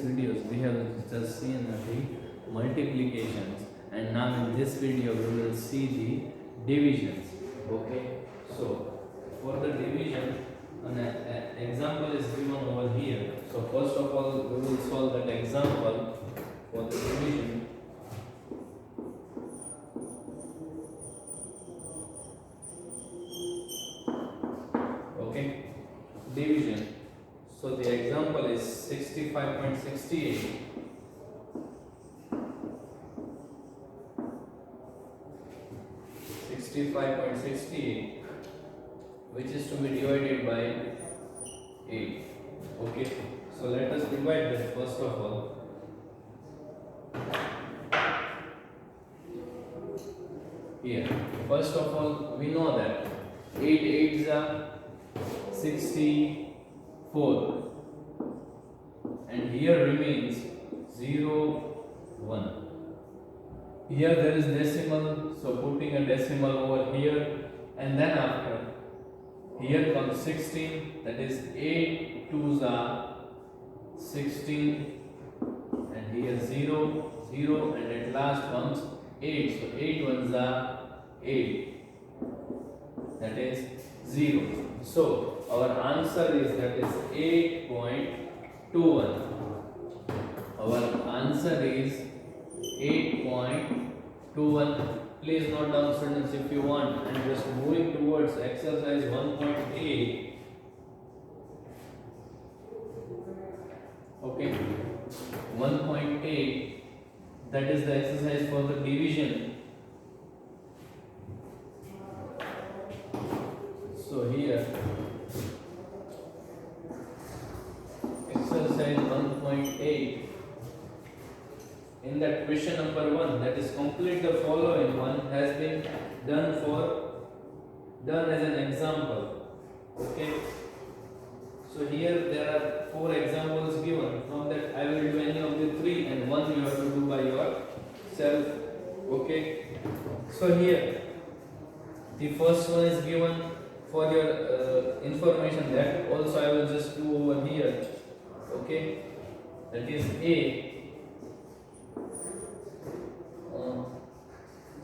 videos we have just seen the multiplications, and now in this video we will see the divisions. Okay, so for the division an example is given over here. So first of all we will solve that example for the division. Okay, division. So the example is 65.68. 65.68, which is to be divided by 8. Okay, so let us divide that first of all. Here, first of all, we know that 8 8s are 64, and here remains 0 1. Here there is decimal, so putting a decimal over here, and then after here comes 16, that is 8 2s are 16, and here 0 0, and at last comes 8, so 8 1s are 8, that is 0. So our answer is, that is 8.21. Our answer is 8.21. Please note down, students, if you want. And just moving towards exercise 1.8. Okay, 1.8, that is the exercise for the division. So here exercise 1.8, in that question number 1, that is complete the following one, has been done as an example. Okay, so here there are 4 examples given. From that I will do any of the 3, and one you have to do by yourself. Okay, so here the first one is given for your information, that also I will just do over here. Okay, that is A,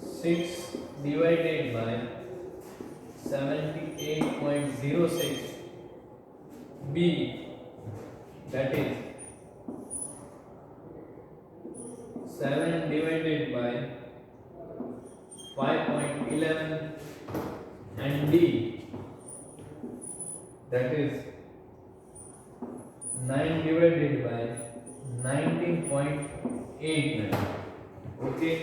6 divided by 78.06. B, that is 7 divided by 5.11, and D, that is 9 divided by 19.89. Okay,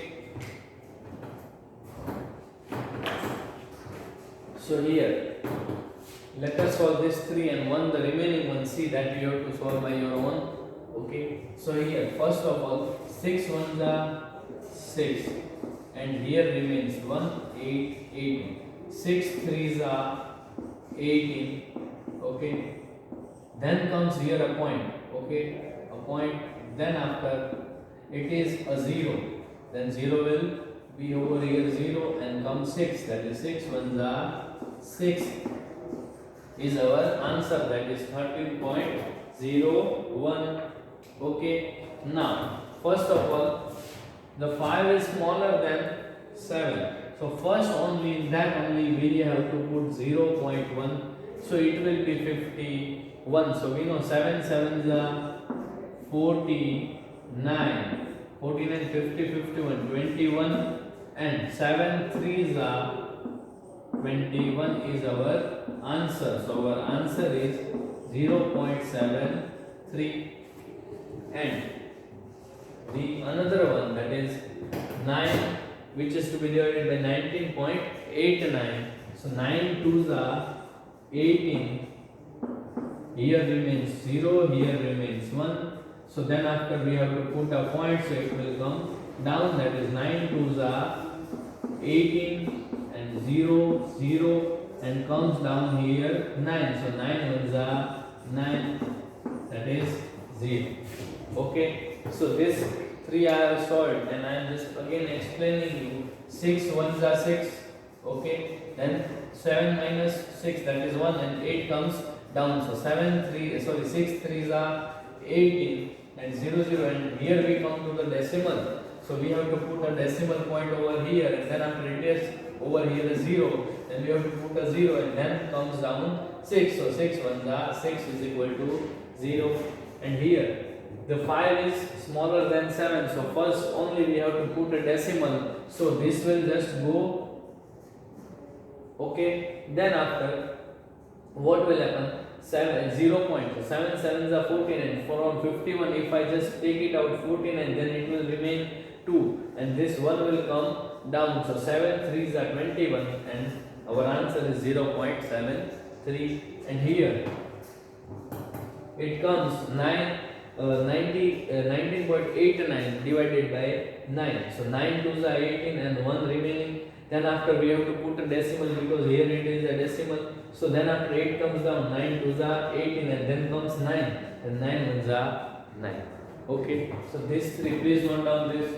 so here let us solve this 3 and 1, the remaining one, see that you have to solve by your own. Okay, so here first of all 6 1s are 6, and here remains 1 8 18. 6 3s are 18. Okay, then comes here a point. Okay, a point, then after it is a 0, then 0 will be over here 0, and comes 6, that is 6 1s are 6, is our answer, that is 13.01. Okay, now first of all the 5 is smaller than 7, so first only in that only we have to put 0.1, so it will be 51. So we know 7 7s are 49, 49 50 51 21, and 7 3s are 21 is our answer. So our answer is 0.73. And the another one, that is 9, which is to be divided by 19.89. So 9 2s are 18. Here remains 0, here remains 1. So then after we have to put a point, so it will come down, that is 9 2s are 18, and 0 0, and comes down here 9. So 9 1s are 9, that is 0. Okay, so this 3 I have solved, and I am just again explaining you. 6 1s are 6. Okay, then 7 minus 6, that is 1, and 8 comes down. So 6 3s are 18, and 0 0, and here we come to the decimal. So we have to put a decimal point over here, and then after it is over here a 0, then we have to put a 0, and then comes down 6. So 6 ones are 6 is equal to 0, and here the 5 is smaller than 7. So first only we have to put a decimal. So this will just go. Okay, then after what will happen? 0 point. So 7 sevens are 14, and from 51 if I just take it out 14, and then it will remain 2, and this 1 will come down. So 7 threes are 21, and our answer is 0.73. And here it comes 19.89 divided by 9. So 9 twos are 18 and 1 remaining. Then after we have to put a decimal because here it is a decimal. So then after 8 comes down, 9 twos are 18, and then comes 9, and 9 ones are 9. Okay, so this 3, please note down this.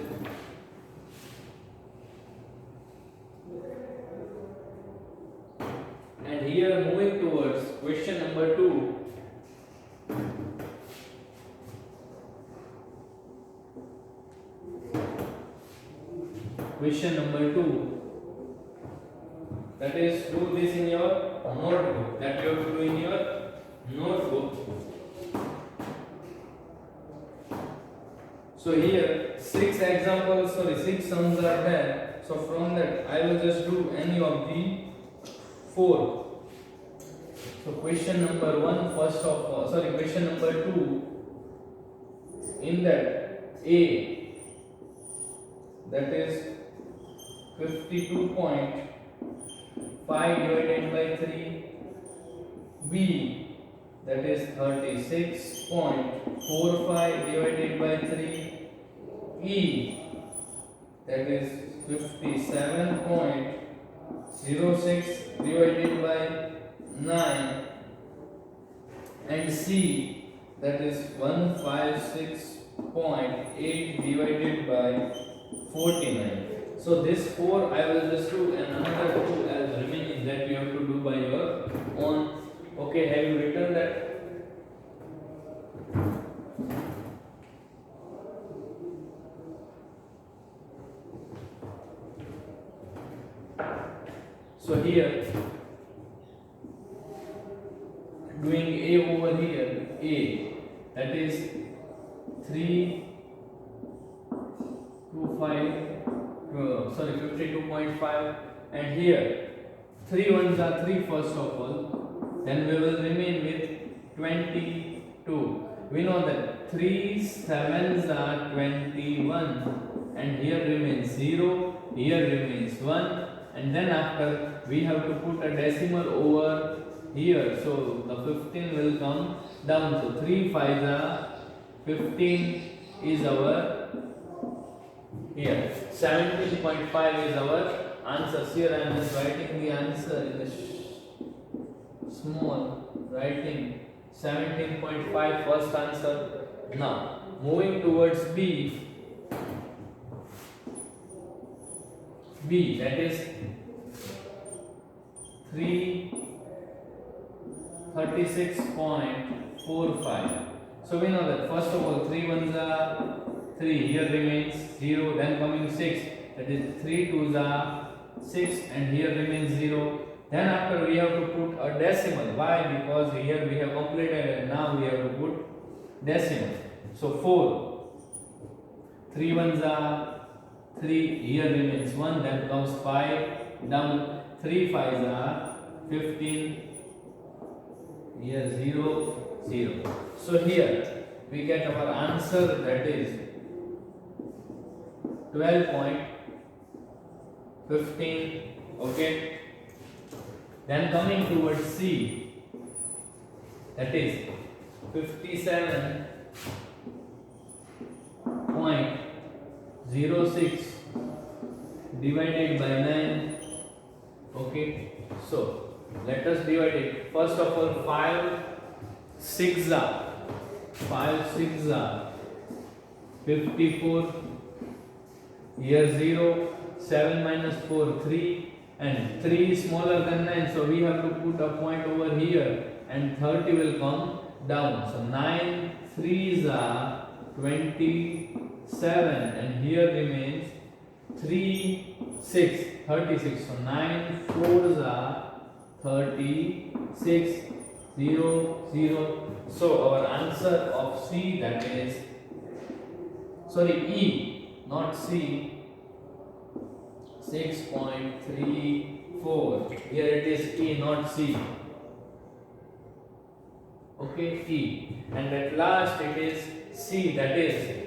And here moving towards question number 2. Question number 2. That is, do this in your notebook. That you have to do in your notebook. So here 6 examples, 6 sums are there. So from that I will just do any of the 4. So question number 1, question number 2. In that A, that is 52.5 divided by 3, B, that is 36.45 divided by 3, E, that is 57.06 divided by 9, and C, that is 156.8 divided by 49. So this 4 I will just do, and another 2 as remaining that you have to do by your own. Okay, have you written that? So here doing A over here, A, that is 52.5, and here 3 ones are 3 first of all, then we will remain with 22. We know that 3 sevens are 21, and here remains 0, here remains 1, and then after we have to put a decimal over here, so the 15 will come down. So 3 5s are 15 is our here 17.5 is our answer. Here I am just writing the answer in the small writing 17.5 first answer. Now moving towards B, that is 336.45. So we know that first of all 3 ones are 3, here remains 0, then coming 6, that is 3 twos are 6, and here remains 0. Then after we have to put a decimal. Why? Because here we have completed and now we have to put decimal. So 4, 3 ones are 3, here remains 1, then comes 5, down 3 5s are 15, here 0, 0. So here we get our answer, that is 12.15. Okay, then coming towards C, that is 57.06 divided by 9. Okay, so let us divide it. First of all, 5 6s are 54, here 0, 7 minus 4 3, and 3 is smaller than 9, so we have to put a point over here, and 30 will come down. So 9 3s are 27, and here remains 3, 6, 36. So 9 fours are 36, 0, 0. So our answer of C, that is, sorry, E, not C, 6.34. Here it is E, not C. Okay, E. And at last it is C, that is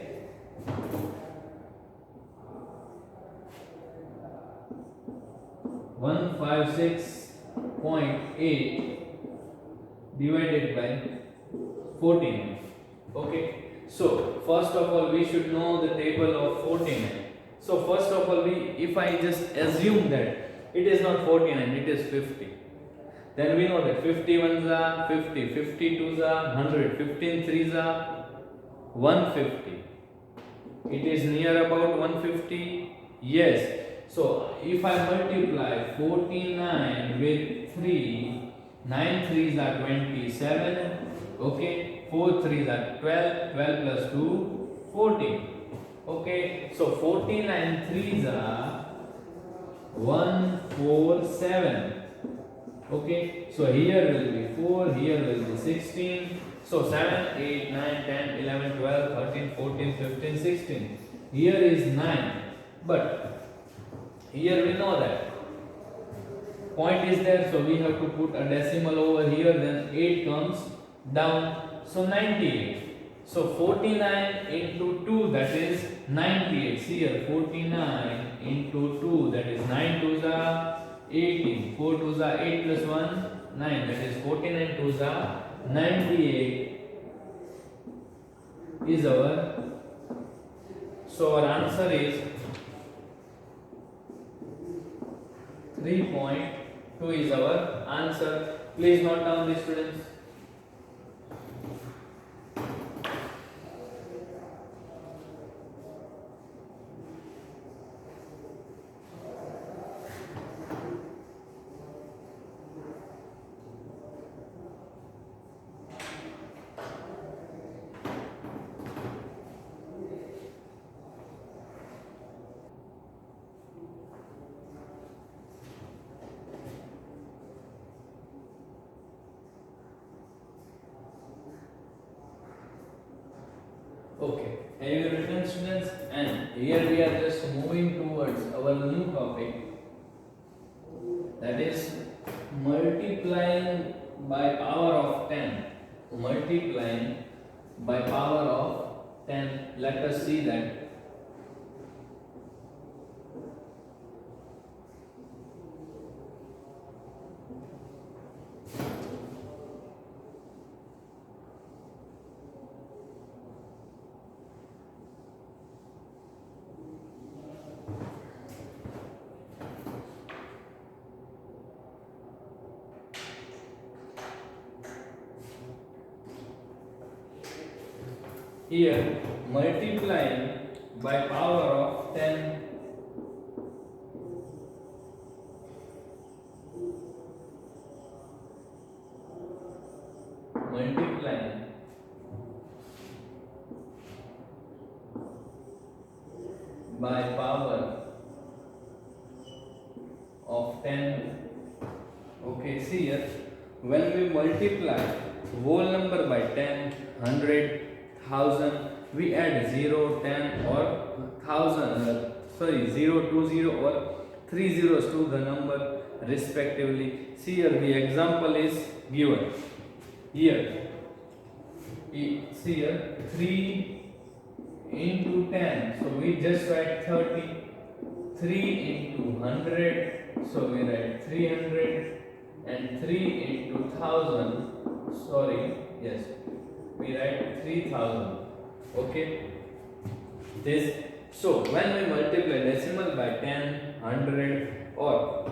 156.8 divided by 14. Okay, so first of all we should know the table of 49. So first of all, if I just assume that it is not 49, it is 50, then we know that 51s are 50, 52s are 100, 15 3s are 150. It is near about 150. Yes. So if I multiply 49 with 3, 9 3s are 27. Okay, 4 3s are 12, 12 plus 2, 14. Okay, so 49 3s are 147. Okay, so here will be 4, here will be 16. So 7, 8, 9, 10, 11, 12, 13, 14, 15, 16. Here is 9. But here we know that point is there, so we have to put a decimal over here, then 8 comes down, so 98. So 49 into 2, that is 98. See here, 49 into 2, that is 9 2s are 18. 4 2s are 8 plus 1, 9. That is 49 2s are 98 is our. So our answer is 3.2 is our answer. Please note down this, students. Okay, have you written, students? And here we are just moving towards our new topic, that is multiplying by power of 10. Multiplying by power of 10. Let us see that. Here, multiplying by power of 10. Multiplying by power of 10. Okay, see here, when we multiply whole number by 10, 100, 1000, we add 0, 10 or 1000, 0, 20 or 3 zeros to the number respectively. See here, the example is given here. See here, 3 into 10, so we just write 30. 3 into 100, so we write 300, and 3 into 1000, we write 3000. Okay, this. So when we multiply decimal by 10, 100 or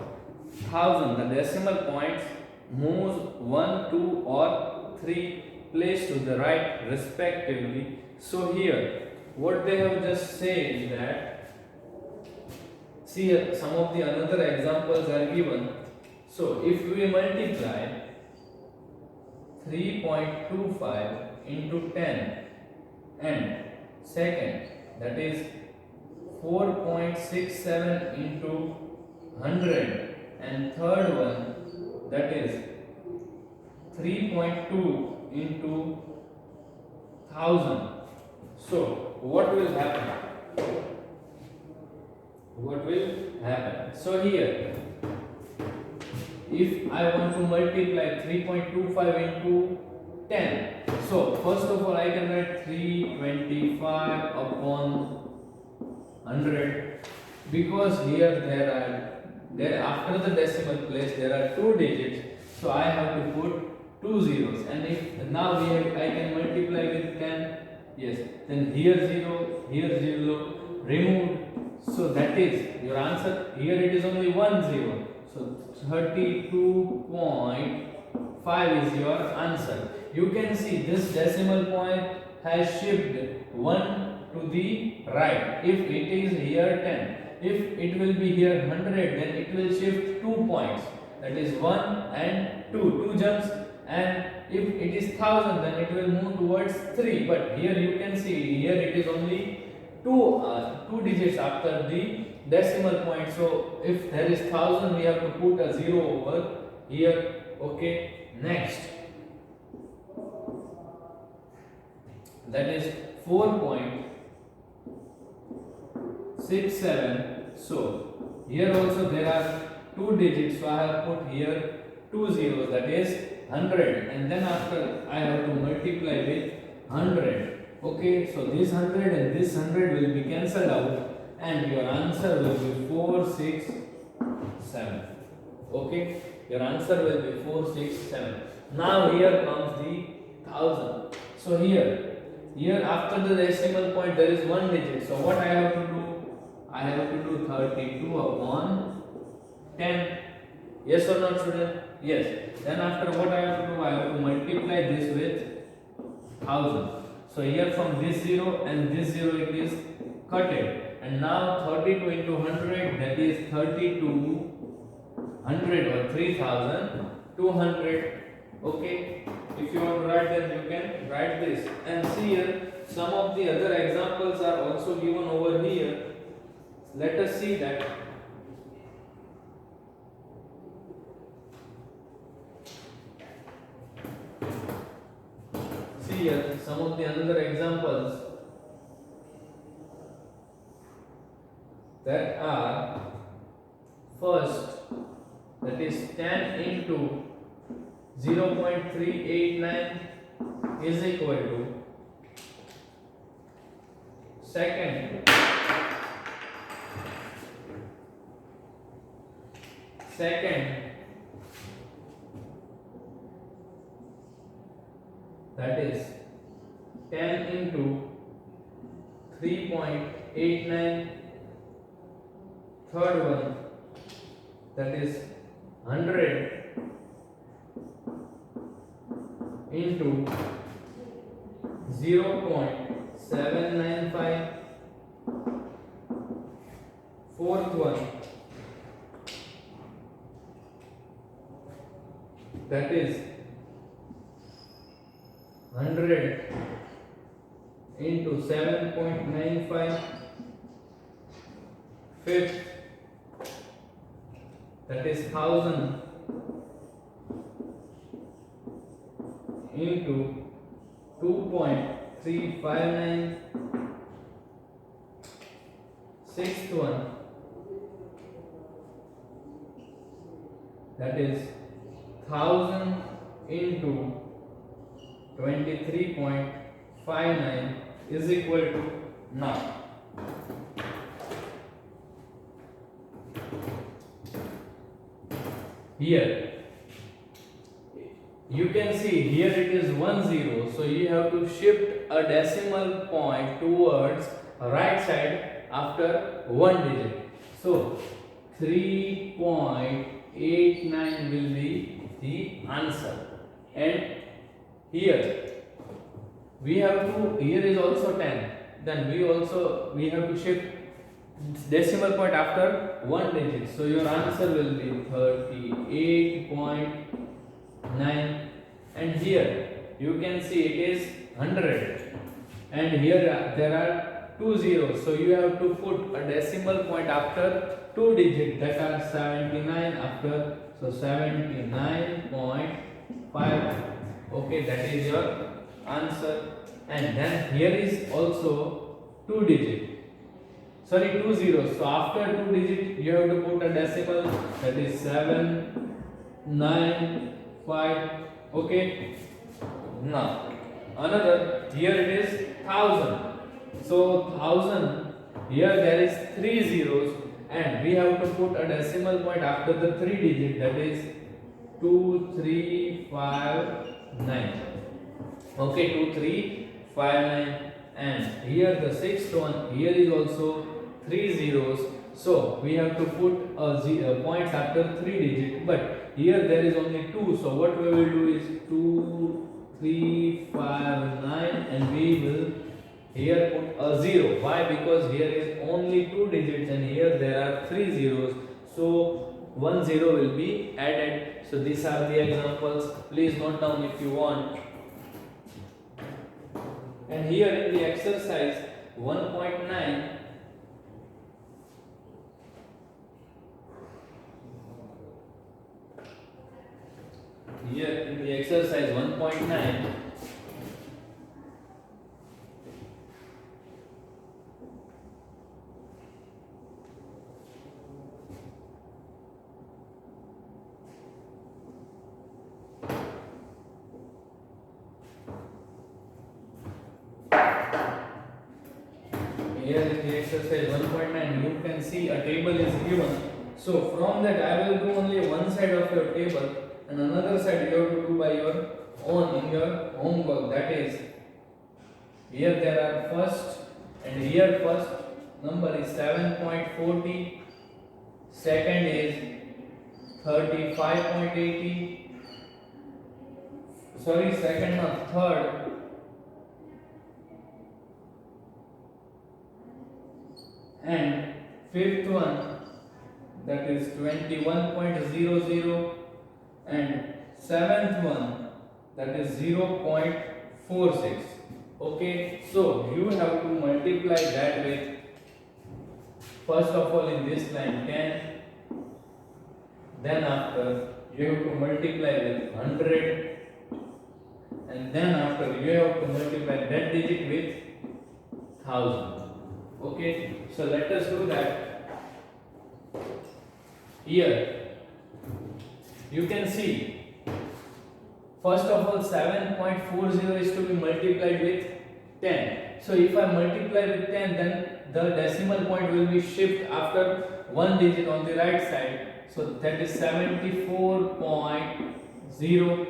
1000, the decimal points moves 1, 2 or 3 placed to the right respectively. So here what they have just said is that, see here, some of the another examples are given. So if we multiply 3.25 into 10 and second, that is 4.67 into 100, and third one, that is 3.2 into 1000. So what will happen? So here, if I want to multiply 3.25 into 10, so first of all I can write 325 upon 100, because here there after the decimal place there are two digits, so I have to put two zeros, and if now I can multiply with 10, yes, then here 0 removed, so that is your answer. Here it is only 1 0, so 32.5 is your answer. You can see this decimal point has shifted 1 to the right. If it is here 10, if it will be here 100, then it will shift 2 points, that is 1 and 2 jumps, and if it is 1000, then it will move towards 3. But here you can see here it is only two digits after the decimal point, so if there is 1000 we have to put a 0 over here. Okay, next, that is 4.67. so here also there are two digits, so I have put here two zeros, that is 100, and then after I have to multiply with 100. Okay, so this 100 and this 100 will be cancelled out, and your answer will be 467. Okay, your answer will be 467. Now here comes the 1000. So here after the decimal point there is one digit, so what I have to do? I have to do 32 upon 10. Yes or not, student? Yes. Then after what I have to do? I have to multiply this with 1000. So here from this 0 and this 0 it is cutted, and now 32 into 100, that is 3200 or 3200. Okay, if you want to write, then you can write this. And see here, some of the other examples are also given over here. Let us see that. See here some of the other examples that are, first, that is 10 into 0.389 is equal to, second, that is 10 into 3.89, third one, that is 100 into 0.795, fourth one, that is 100 into 7.95, fifth, that is 1000 into 2.359, sixth one, that is 1000 into 23.59 is equal to, now here you can see here it is 10, so you have to shift a decimal point towards right side after one digit, so 3.89 will be the answer. And here we have to, here is also 10, then we have to shift decimal point after one digit, so your answer will be 38.9. and here you can see it is 100, and here there are two zeros, so you have to put a decimal point after two digits, that are 79 after, so 79.5. okay, that is your answer. And then here is also two digit, sorry, two zeros, so after two digit you have to put a decimal, that is 795. okay, now another, here it is 1000, so 1000, here there is three zeros and we have to put a decimal point after the three digit, that is 2359. okay, 2359. And here the sixth one, here is also three zeros, so we have to put a point after three digit, but here there is only two, so what we will do is 2359, and we will here put a zero. Why? Because here is only two digits and here there are three zeros, so one zero will be added. So these are the examples, please note down if you want. And here in the exercise 1.9, here in the exercise 1.9, here in the exercise 1.9, you can see a table is given, so from that I will do only one side of your table and another side you have to do by your own in your homework. That is, here there are first, and here first number is 7.40, second is 35.80, sorry, second not third, and fifth one, that is 21.00, and seventh one, that is 0.46. okay, so you have to multiply that with, first of all in this line 10, then after you have to multiply with 100, and then after you have to multiply that digit with 1000. okay, so let us do that. Here you can see, first of all 7.40 is to be multiplied with 10, so if I multiply with 10, then the decimal point will be shift after one digit on the right side, so that is 74.0,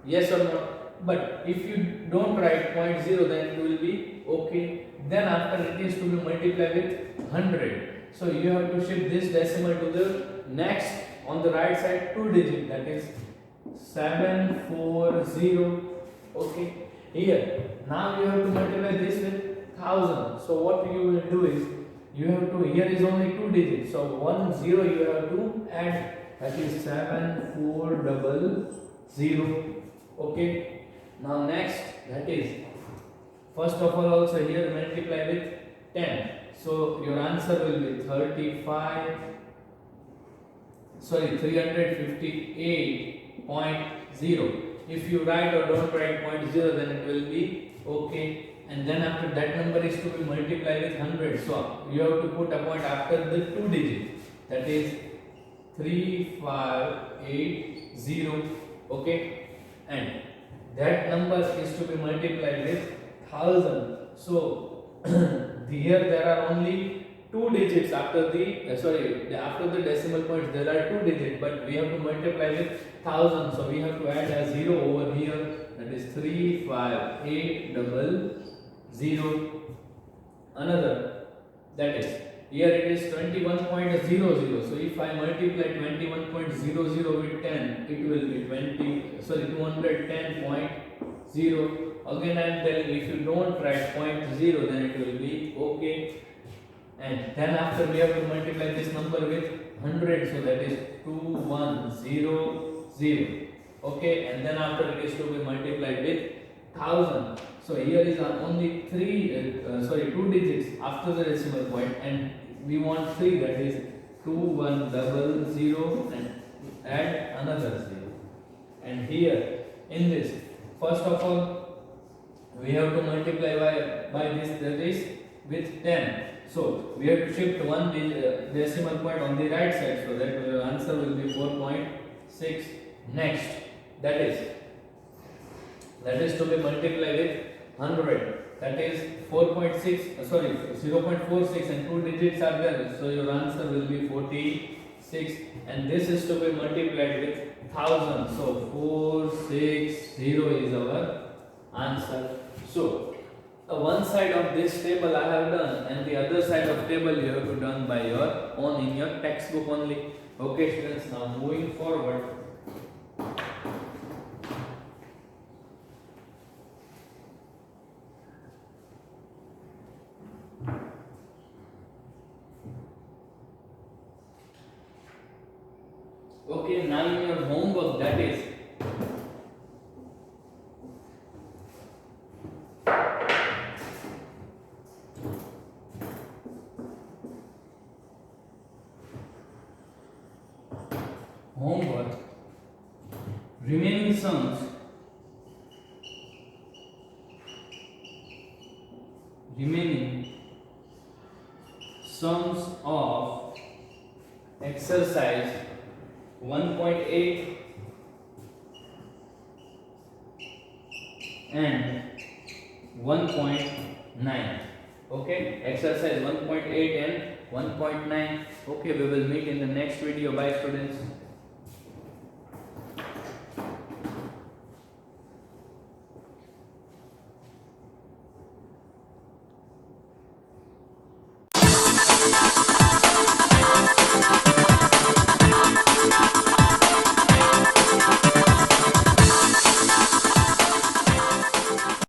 yes or no? But if you don't write 0.0, then it will be okay. Then after it is to be multiplied with 100, so you have to shift this decimal to the next on the right side two digit, that is 740. okay, here now you have to multiply this with 1000, so what you will do is, you have to, here is only two digits, so 10 you have to add, that is 7400. okay, now next, that is, first of all also here multiply with 10, so your answer will be 358.0. if you write or don't write 0.0, then it will be okay. And then after that number is to be multiplied with 100, so you have to put a point after the two digits, that is 3580. okay, and that number is to be multiplied with 1000, so here there are only two digits after the after the decimal points there are two digits, but we have to multiply with 1000, so we have to add a zero over here, that is 35800. another, that is, here it is 21.00, so if I multiply 21.00 with 10, it will be 210.0. again I am telling, if you don't write 0.0, then it will be okay. And then after we have to multiply this number with 100, so that is 2100. okay, and then after it is to be multiplied with 1000. So here is only two digits after the decimal point, and we want three, that is 2100, and add another 0. And here in this, first of all, we have to multiply by this, that is with 10. So we have to shift one decimal point on the right side, so that your answer will be 4.6. Next, that is to be multiplied with 100. That is 0.46, and two digits are there, so your answer will be 46. And this is to be multiplied with 1000. So 460 is our answer. So one side of this table I have done, and the other side of table you have to done by your own in your textbook only. Okay students, now moving forward. Okay, now in your homework, that is homework, remaining sums of exercise 1.8 and 1.9. Okay, exercise 1.8 and 1.9. Okay, we will meet in the next video. Bye students.